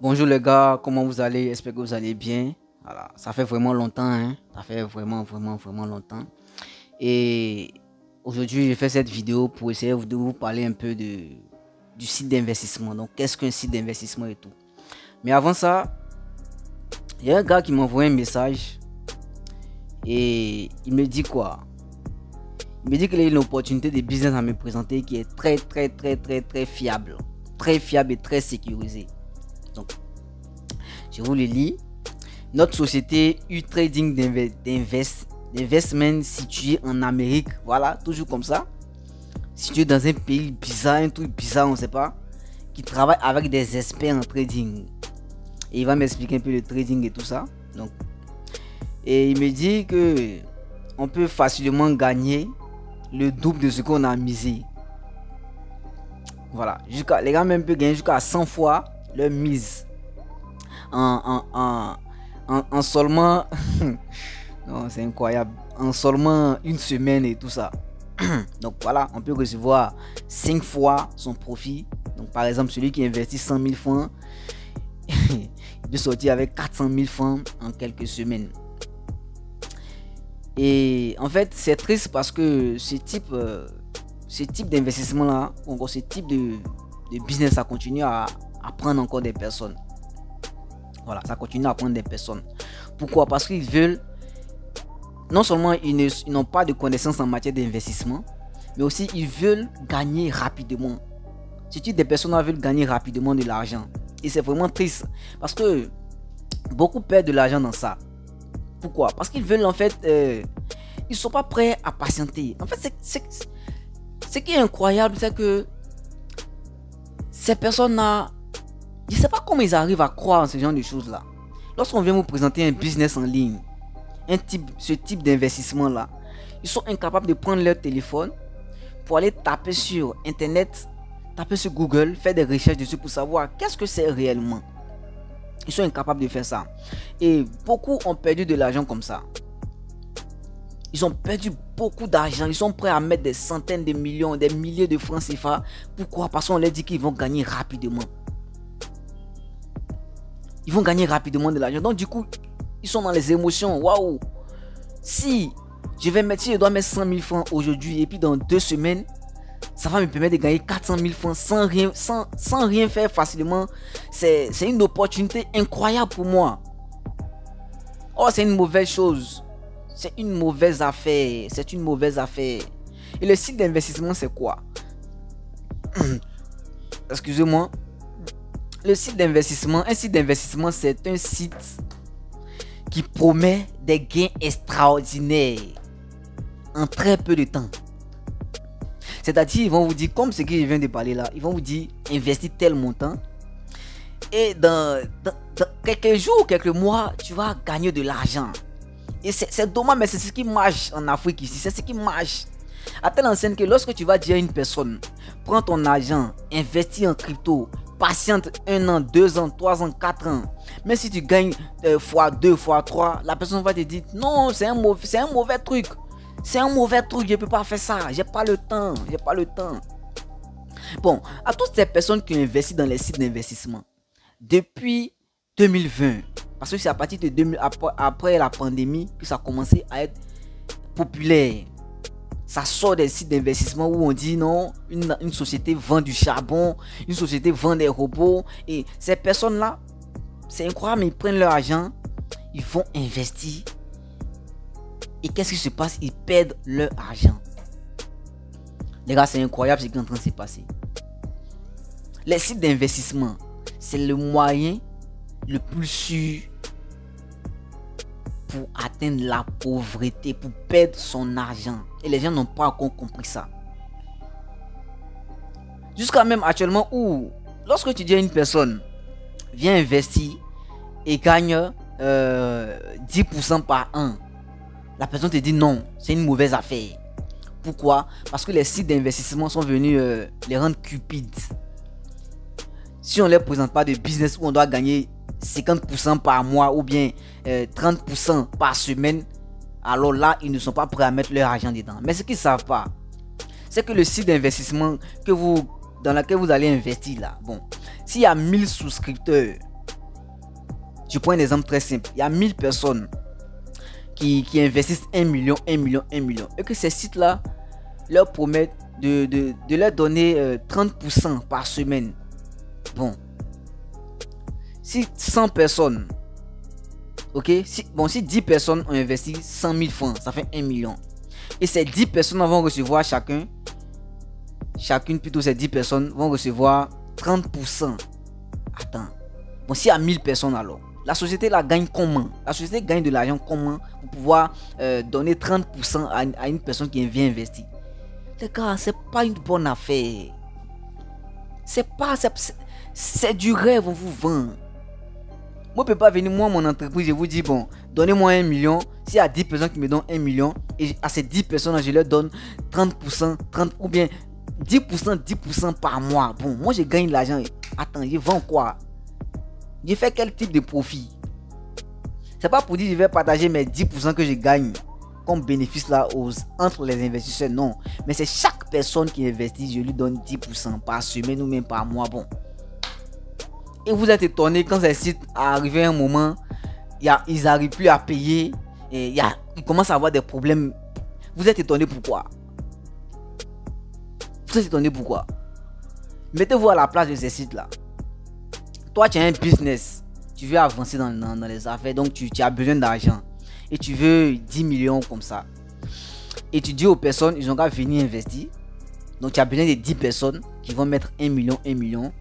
Bonjour les gars, comment vous allez? J'espère que vous allez bien. Voilà, ça fait vraiment longtemps, hein. Ça fait vraiment longtemps. Et aujourd'hui, je fais cette vidéo pour essayer de vous parler un peu du site d'investissement. Donc, qu'est-ce qu'un site d'investissement et tout. Mais avant ça, il y a un gars qui m'a envoyé un message et il me dit quoi? Il me dit qu'il a une opportunité de business à me présenter qui est très fiable. Très fiable et très sécurisée. Donc, je vous le lis. Notre société U-Trading d'investment située en Amérique, voilà, toujours comme ça, située dans un pays bizarre, un truc bizarre, on ne sait pas, qui travaille avec des experts en trading. Et il va m'expliquer un peu le trading et tout ça. Donc, et il me dit que on peut facilement gagner le double de ce qu'on a misé. Voilà, les gars même peuvent gagner jusqu'à 100 fois leur mise en seulement non, c'est incroyable, en seulement une semaine et tout ça. Donc voilà, on peut recevoir 5 fois son profit. Donc par exemple, celui qui investit 100 000 francs il peut sortir avec 400 000 francs en quelques semaines. Et en fait, c'est triste parce que ce type d'investissement là, encore ce type de business, ça continue à prendre encore des personnes. Voilà, ça continue à prendre des personnes. Pourquoi? Parce qu'ils veulent, non seulement ils n'ont pas de connaissances en matière d'investissement, mais aussi ils veulent gagner rapidement. Ce type de personnes veulent gagner rapidement de l'argent. Et c'est vraiment triste parce que beaucoup perdent de l'argent dans ça. Pourquoi? Parce qu'ils veulent en fait, ils sont pas prêts à patienter. En fait, ce qui est incroyable, c'est que ces personnes-là, je ne sais pas comment ils arrivent à croire en ce genre de choses-là. Lorsqu'on vient vous présenter un business en ligne, ce type d'investissement-là, ils sont incapables de prendre leur téléphone pour aller taper sur Internet, taper sur Google, faire des recherches dessus pour savoir qu'est-ce que c'est réellement. Ils sont incapables de faire ça. Et beaucoup ont perdu de l'argent comme ça. Ils ont perdu beaucoup d'argent. Ils sont prêts à mettre des centaines de millions, des milliers de francs CFA. Pourquoi? Parce qu'on leur dit qu'ils vont gagner rapidement. Ils vont gagner rapidement de l'argent. Donc du coup, ils sont dans les émotions. Waouh! Si je dois mettre 100 000 francs aujourd'hui et puis dans 2 semaines, ça va me permettre de gagner 400 000 francs sans rien faire facilement. C'est une opportunité incroyable pour moi. Oh, c'est une mauvaise chose. C'est une mauvaise affaire. C'est une mauvaise affaire. Et le site d'investissement, c'est quoi? Excusez-moi. Le site d'investissement, un site d'investissement, c'est un site qui promet des gains extraordinaires en très peu de temps. C'est-à-dire, ils vont vous dire, comme ce que je viens de parler là, ils vont vous dire, investis tel montant et dans quelques jours, quelques mois, tu vas gagner de l'argent. Et c'est dommage, mais c'est ce qui marche en Afrique ici, c'est ce qui marche. À telle enseigne que lorsque tu vas dire à une personne, prends ton argent, investis en crypto, patiente 1 an, 2 ans, 3 ans, 4 ans. Mais si tu gagnes x2, x3, la personne va te dire, non, c'est un mauvais truc. C'est un mauvais truc, je peux pas faire ça, j'ai pas le temps. Bon, à toutes ces personnes qui ont investi dans les sites d'investissement depuis 2020, parce que c'est à partir de après la pandémie que ça a commencé à être populaire. Ça sort des sites d'investissement où on dit non, une société vend du charbon, une société vend des robots. Et ces personnes-là, c'est incroyable, mais ils prennent leur argent, ils vont investir. Et qu'est-ce qui se passe? Ils perdent leur argent. Les gars, c'est incroyable ce qui est en train de se passer. Les sites d'investissement, c'est le moyen le plus sûr pour atteindre la pauvreté, pour perdre son argent. Et les gens n'ont pas encore compris ça. Jusqu'à même actuellement où, lorsque tu dis à une personne, viens investir et gagne 10% par an, la personne te dit non, c'est une mauvaise affaire. Pourquoi? Parce que les sites d'investissement sont venus les rendre cupides. Si on ne leur présente pas de business où on doit gagner 50% par mois ou bien 30% par semaine, alors là, ils ne sont pas prêts à mettre leur argent dedans. Mais ce qu'ils ne savent pas, c'est que le site d'investissement dans lequel vous allez investir là, bon, s'il y a 1000 souscripteurs, Je prends un exemple très simple. Il y a 1000 personnes qui investissent 1 million, 1 million, 1 million. Et que ces sites-là leur promettent de leur donner 30% par semaine. Bon. Si 100 personnes, ok, si 10 personnes ont investi 100 000 francs, ça fait 1 million. Et ces 10 personnes vont recevoir chacune plutôt ces 10 personnes vont recevoir 30%. Attends. Bon, s'il y a 1000 personnes alors, la société la gagne comment? La société gagne de l'argent comment pour pouvoir donner 30% à une personne qui vient investir? Les gars, c'est pas une bonne affaire. C'est du rêve, on vous vend. Moi, je peux pas venir, moi, mon entreprise, je vous dis, bon, donnez-moi 1 million. S'il y a 10 personnes qui me donnent 1 million, et à ces 10 personnes, je leur donne 30%, ou bien 10% par mois. Bon, moi, je gagne l'argent. Attends, je vends quoi? Je fais quel type de profit? C'est pas pour dire que je vais partager mes 10% que je gagne comme bénéfice là entre les investisseurs, non. Mais c'est chaque personne qui investit, je lui donne 10% par semaine ou même par mois. Bon. Et vous êtes étonné quand ces sites arrivent à un moment, ils n'arrivent plus à payer, et ils commencent à avoir des problèmes. Vous êtes étonné pourquoi? Vous êtes étonné pourquoi? Mettez-vous à la place de ces sites-là. Toi, tu as un business, tu veux avancer dans les affaires, donc tu as besoin d'argent. Et tu veux 10 millions comme ça. Et tu dis aux personnes, ils ont qu'à venir investir. Donc tu as besoin de 10 personnes qui vont mettre 1 million, 1 million.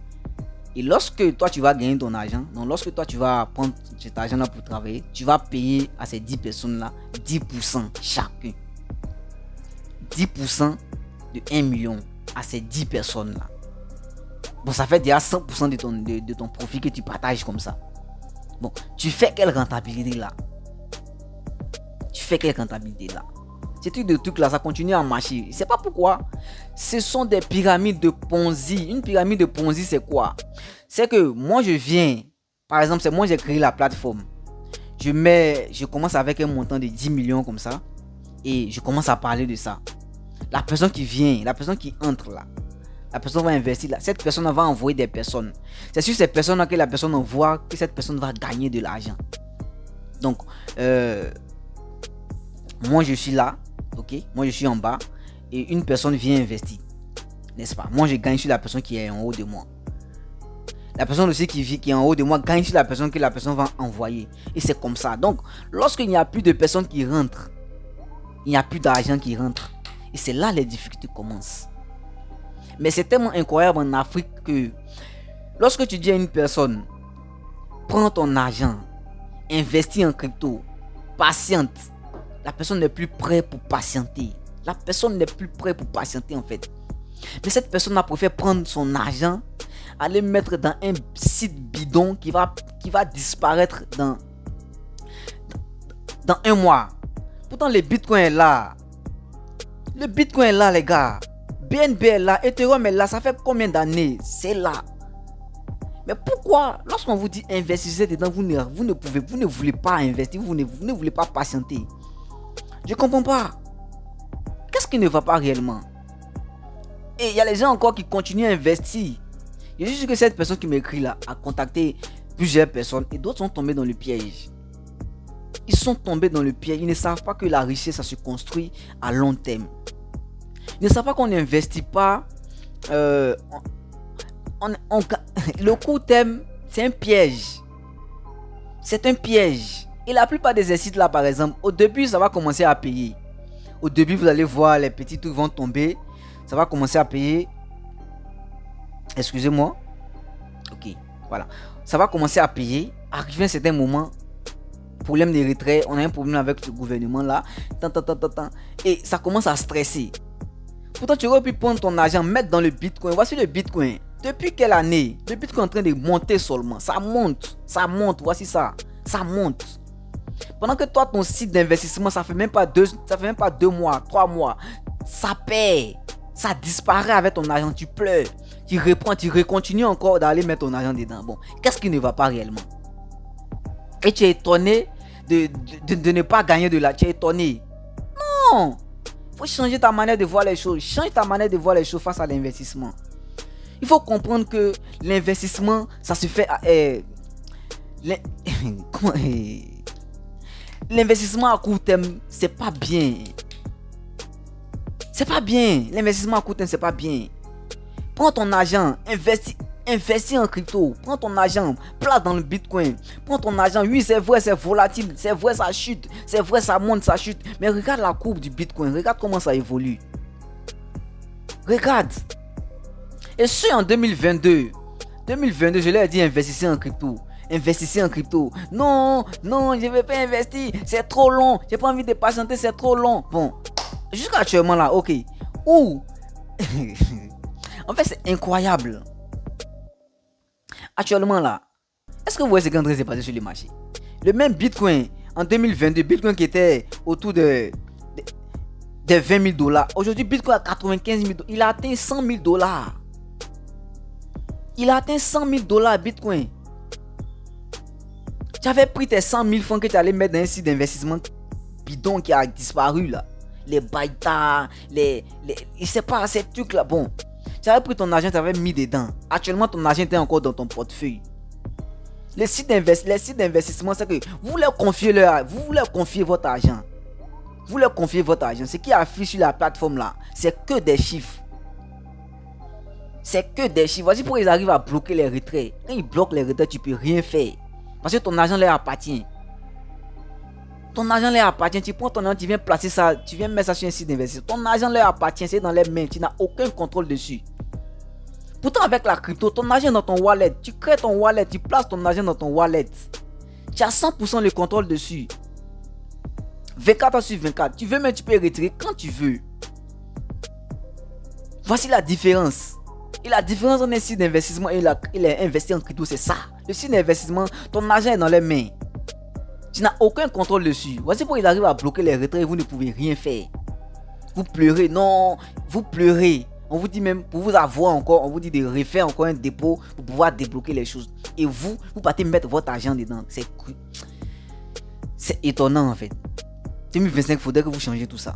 Et lorsque toi tu vas gagner ton argent, donc lorsque toi tu vas prendre cet argent là pour travailler, tu vas payer à ces 10 personnes là 10% chacun. 10% de 1 million à ces 10 personnes là. Bon, ça fait déjà 100% de ton profit que tu partages comme ça. Bon, tu fais quelle rentabilité là? Quelle rentabilité là? Ces trucs là, ça continue à marcher. C'est pas pourquoi. Ce sont des pyramides de Ponzi. Une pyramide de Ponzi, c'est quoi? C'est que moi je viens, par exemple, c'est moi j'ai créé la plateforme. Je commence avec un montant de 10 millions comme ça. Et je commence à parler de ça. La personne qui vient, la personne qui entre là, la personne va investir là. Cette personne va envoyer des personnes. C'est sur ces personnes là que la personne envoie que cette personne va gagner de l'argent. Donc, moi je suis là, ok, moi je suis en bas et une personne vient investir, n'est-ce pas? Moi je gagne sur la personne qui est en haut de moi. La personne aussi qui est en haut de moi gagne sur la personne que la personne va envoyer. Et c'est comme ça. Donc lorsqu'il n'y a plus de personnes qui rentrent, il n'y a plus d'argent qui rentre. Et c'est là les difficultés commencent. Mais c'est tellement incroyable en Afrique que lorsque tu dis à une personne, prends ton argent, investis en crypto, patiente. La personne n'est plus prête pour patienter. La personne n'est plus prête pour patienter en fait. Mais cette personne a préféré prendre son argent, aller mettre dans un site bidon qui va disparaître dans 1 mois. Pourtant le Bitcoin est là. Le Bitcoin est là les gars. BNB est là, Ethereum est là. Ça fait combien d'années? C'est là. Mais pourquoi lorsqu'on vous dit investissez dedans, vous ne voulez pas investir, vous ne voulez pas patienter? Je comprends pas. Qu'est-ce qui ne va pas réellement? Et il y a les gens encore qui continuent à investir. Je suis sûr que cette personne qui m'écrit là a contacté plusieurs personnes et d'autres sont tombés dans le piège. Ils sont tombés dans le piège. Ils ne savent pas que la richesse ça se construit à long terme. Ils ne savent pas qu'on n'investit pas. Le court terme, c'est un piège. C'est un piège. Et la plupart des sites là, par exemple, au début, ça va commencer à payer. Au début, vous allez voir, les petits trucs vont tomber. Ça va commencer à payer. Excusez-moi. Ok, voilà. Ça va commencer à payer. Arrivé à un certain moment, problème de retrait, on a un problème avec le gouvernement là. Et ça commence à stresser. Pourtant, tu aurais pu prendre ton argent, mettre dans le Bitcoin. Voici le Bitcoin. Depuis quelle année? Le Bitcoin est en train de monter seulement. Ça monte. Voici ça. Ça monte. Pendant que toi, ton site d'investissement, ça fait même pas 2 mois, 3 mois. Ça paie. Ça disparaît avec ton argent. Tu pleures. Tu reprends, tu recontinues encore d'aller mettre ton argent dedans. Bon, qu'est-ce qui ne va pas réellement? Et tu es étonné de ne pas gagner de l'argent. Tu es étonné. Non. Il faut changer ta manière de voir les choses. Change ta manière de voir les choses face à l'investissement. Il faut comprendre que l'investissement, ça se fait. L'investissement à court terme, c'est pas bien. C'est pas bien. L'investissement à court terme, c'est pas bien. Prends ton argent, investis en crypto. Prends ton argent, place dans le Bitcoin. Prends ton argent. Oui, c'est vrai, c'est volatile. C'est vrai, ça chute. C'est vrai, ça monte, ça chute. Mais regarde la courbe du Bitcoin. Regarde comment ça évolue. Regarde. Et ce en 2022. 2022, je leur ai dit investissez en crypto. Investissez en crypto. Non, non, je ne vais pas investir. C'est trop long. J'ai pas envie de patienter, c'est trop long. Bon, jusqu'à actuellement là, ok. Ouh. En fait, c'est incroyable. Actuellement là, est-ce que vous voyez ce qui est en train de se passer sur le marché? Le même Bitcoin en 2022, Bitcoin qui était autour de 20 000 $. Aujourd'hui, Bitcoin à 95 000 $. Il a atteint 100 000 $. Il a atteint 100 000 $ Bitcoin. Tu avais pris tes 100 000 francs que tu allais mettre dans un site d'investissement bidon qui a disparu là. Les Baita, je sais pas, ces trucs là. Bon, tu avais pris ton argent, tu avais mis dedans. Actuellement, ton argent est encore dans ton portefeuille. Les sites d'investissement, c'est que vous leur confiez votre argent. Vous leur confiez votre argent. Ce qui affiche sur la plateforme là, c'est que des chiffres. C'est que des chiffres. Voici pourquoi ils arrivent à bloquer les retraits. Quand ils bloquent les retraits, tu peux rien faire. Parce que ton argent leur appartient. Ton argent leur appartient. Tu prends ton argent, tu viens placer ça, tu viens mettre ça sur un site d'investissement. Ton argent leur appartient, c'est dans les mains. Tu n'as aucun contrôle dessus. Pourtant, avec la crypto, ton argent est dans ton wallet. Tu crées ton wallet, tu places ton argent dans ton wallet. Tu as 100% le contrôle dessus. 24 heures sur 24. Tu veux, mais tu peux retirer quand tu veux. Voici la différence. Et la différence entre un site d'investissement et il est investi en crypto, c'est ça. Le site d'investissement, ton argent est dans les mains. Tu n'as aucun contrôle dessus. Voici pourquoi il arrive à bloquer les retraits et vous ne pouvez rien faire. Vous pleurez, non, vous pleurez. On vous dit même, pour vous avoir encore, on vous dit de refaire encore un dépôt pour pouvoir débloquer les choses. Et vous partez mettre votre argent dedans. C'est étonnant en fait. 2025, il faudrait que vous changiez tout ça.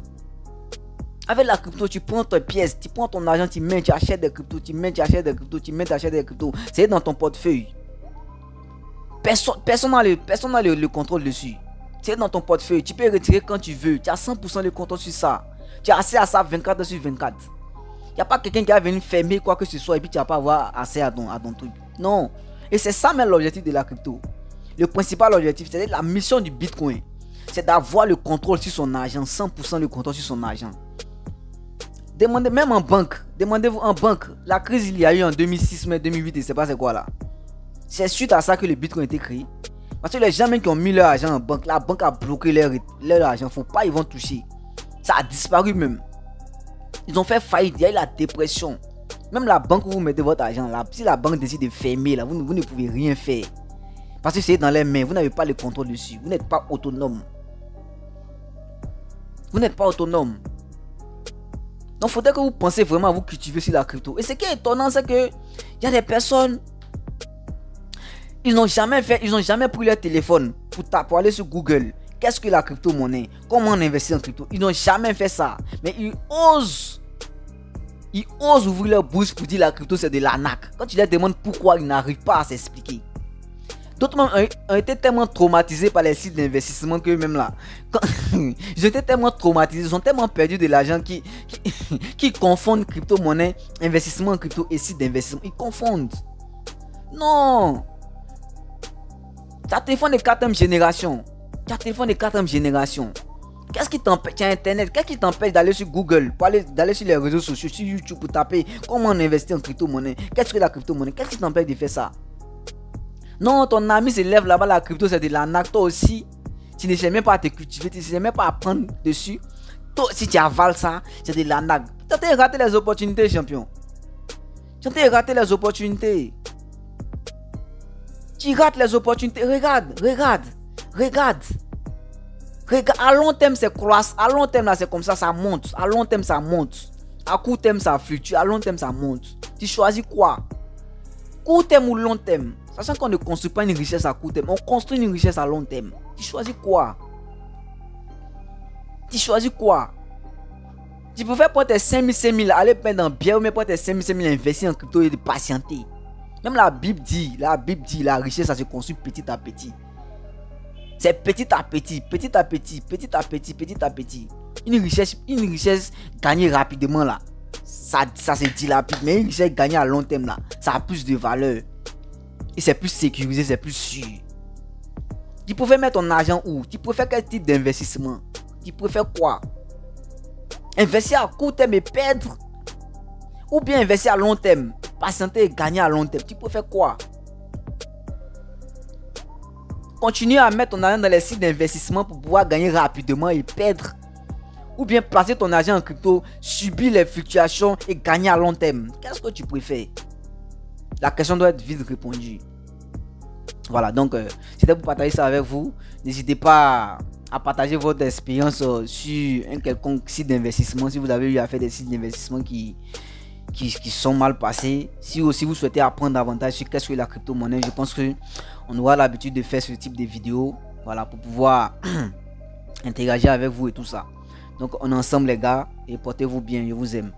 Avec la crypto, tu prends tes pièces, tu prends ton argent, tu mets, tu achètes des cryptos, tu mets, tu achètes des cryptos, tu mets, tu achètes des cryptos. C'est dans ton portefeuille. Personne n'a le contrôle dessus. C'est dans ton portefeuille. Tu peux retirer quand tu veux. Tu as 100% le contrôle sur ça. Tu as accès à ça 24 heures sur 24. Il n'y a pas quelqu'un qui va venir fermer quoi que ce soit et puis tu vas pas avoir accès à ton truc. Non. Et c'est ça même l'objectif de la crypto. Le principal objectif, c'est la mission du Bitcoin. C'est d'avoir le contrôle sur son argent. 100% le contrôle sur son argent. Demandez même en banque. Demandez-vous en banque. La crise il y a eu en 2006, mais 2008, je ne sais pas c'est quoi là. C'est suite à ça que le Bitcoin a été créé. Parce que les gens qui ont mis leur argent en banque, la banque a bloqué leur argent. Faut pas, ils vont toucher. Ça a disparu même. Ils ont fait faillite. Il y a eu la dépression. Même la banque où vous mettez votre argent là, si la banque décide de fermer là, vous ne pouvez rien faire. Parce que c'est dans les mains. Vous n'avez pas le contrôle dessus. Vous n'êtes pas autonome. Vous n'êtes pas autonome. Donc, il faudrait que vous pensez vraiment à vous cultiver sur la crypto. Et ce qui est étonnant, c'est que il y a des personnes, ils n'ont jamais pris leur téléphone pour aller sur Google. Qu'est-ce que la crypto-monnaie? Comment on investit en crypto? Ils n'ont jamais fait ça. Mais ils osent ouvrir leur bouche pour dire la crypto c'est de l'arnaque. Quand tu leur demandes pourquoi, ils n'arrivent pas à s'expliquer. D'autres même ont été tellement traumatisés par les sites d'investissement que même là, ils étaient tellement traumatisés, ils ont tellement perdu de l'argent qui confondent crypto-monnaie, investissement en crypto et site d'investissement. Ils confondent. Non. Ta téléphone de 4e génération. Qu'est-ce qui t'empêche? Tu as internet. Qu'est-ce qui t'empêche d'aller sur Google, d'aller sur les réseaux sociaux, sur YouTube pour taper comment on investit en crypto-monnaie? Qu'est-ce que la crypto-monnaie? Qu'est-ce qui t'empêche de faire ça? Non, ton ami se lève là-bas, la crypto c'est de l'arnaque. Toi aussi, tu ne sais même pas à te cultiver, tu ne sais même pas à prendre dessus. Toi aussi, tu avales ça, c'est de l'arnaque. Tu as raté les opportunités, champion. Tu as raté les opportunités. Tu rates les opportunités. Regarde. À long terme, c'est croissant. À long terme, là, c'est comme ça, ça monte. À long terme, ça monte. À court terme, ça fluctue. À long terme, ça monte. Tu choisis quoi? Court terme ou long terme? Sachant qu'on ne construit pas une richesse à court terme, on construit une richesse à long terme. Tu choisis quoi? Tu peux faire pour tes 5 000, aller prendre un bien ou même pour tes 5 000 investir en crypto et de patienter. Même la Bible dit, la richesse, ça se construit petit à petit. C'est petit à petit, petit à petit, petit à petit, petit à petit. Une richesse gagnée rapidement là, ça se dilapide. Mais une richesse gagnée à long terme là, ça a plus de valeur. Et c'est plus sécurisé, c'est plus sûr. Tu préfères mettre ton argent où? Tu préfères quel type d'investissement? Tu préfères quoi? Investir à court terme et perdre? Ou bien investir à long terme, patienter et gagner à long terme? Tu préfères quoi? Continuer à mettre ton argent dans les sites d'investissement pour pouvoir gagner rapidement et perdre? Ou bien placer ton argent en crypto, subir les fluctuations et gagner à long terme? Qu'est-ce que tu préfères? La question doit être vite répondue. Voilà, donc c'était pour partager ça avec vous. N'hésitez pas à partager votre expérience sur un quelconque site d'investissement. Si vous avez eu à faire des sites d'investissement qui sont mal passés. Si aussi vous souhaitez apprendre davantage sur qu'est-ce que la crypto-monnaie, je pense que on aura l'habitude de faire ce type de vidéos. Voilà, pour pouvoir interagir avec vous et tout ça. Donc on est ensemble les gars et portez-vous bien, je vous aime.